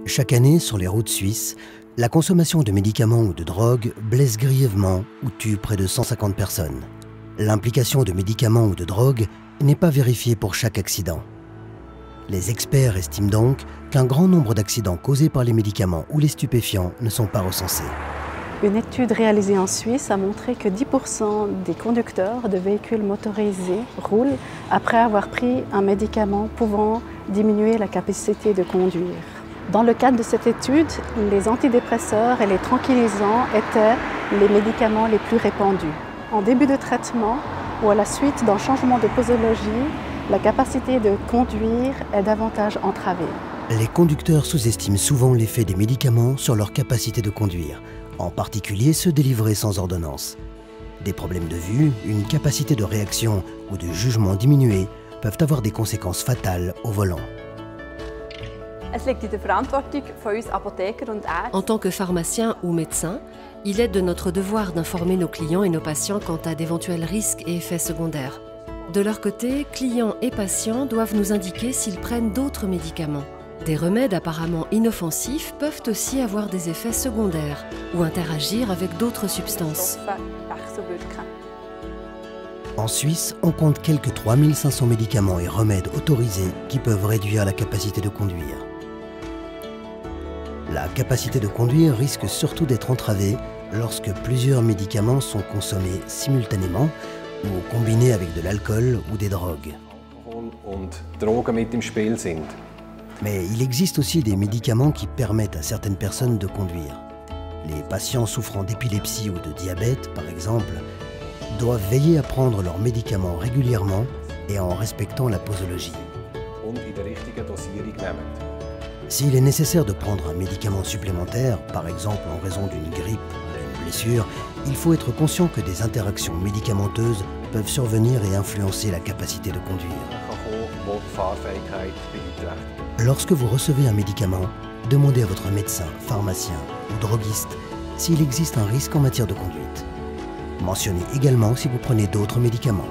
Chaque année, sur les routes suisses, la consommation de médicaments ou de drogues blesse grièvement ou tue près de 150 personnes. L'implication de médicaments ou de drogues n'est pas vérifiée pour chaque accident. Les experts estiment donc qu'un grand nombre d'accidents causés par les médicaments ou les stupéfiants ne sont pas recensés. Une étude réalisée en Suisse a montré que 10% des conducteurs de véhicules motorisés roulent après avoir pris un médicament pouvant diminuer la capacité de conduire. Dans le cadre de cette étude, les antidépresseurs et les tranquillisants étaient les médicaments les plus répandus. En début de traitement ou à la suite d'un changement de posologie, la capacité de conduire est davantage entravée. Les conducteurs sous-estiment souvent l'effet des médicaments sur leur capacité de conduire, en particulier ceux délivrés sans ordonnance. Des problèmes de vue, une capacité de réaction ou de jugement diminuée peuvent avoir des conséquences fatales au volant. En tant que pharmacien ou médecin, il est de notre devoir d'informer nos clients et nos patients quant à d'éventuels risques et effets secondaires. De leur côté, clients et patients doivent nous indiquer s'ils prennent d'autres médicaments. Des remèdes apparemment inoffensifs peuvent aussi avoir des effets secondaires ou interagir avec d'autres substances. En Suisse, on compte quelques 3500 médicaments et remèdes autorisés qui peuvent réduire la capacité de conduire. La capacité de conduire risque surtout d'être entravée lorsque plusieurs médicaments sont consommés simultanément ou combinés avec de l'alcool ou des drogues. Mais il existe aussi des médicaments qui permettent à certaines personnes de conduire. Les patients souffrant d'épilepsie ou de diabète, par exemple, doivent veiller à prendre leurs médicaments régulièrement et en respectant la posologie. S'il est nécessaire de prendre un médicament supplémentaire, par exemple en raison d'une grippe ou d'une blessure, il faut être conscient que des interactions médicamenteuses peuvent survenir et influencer la capacité de conduire. Lorsque vous recevez un médicament, demandez à votre médecin, pharmacien ou droguiste s'il existe un risque en matière de conduite. Mentionnez également si vous prenez d'autres médicaments.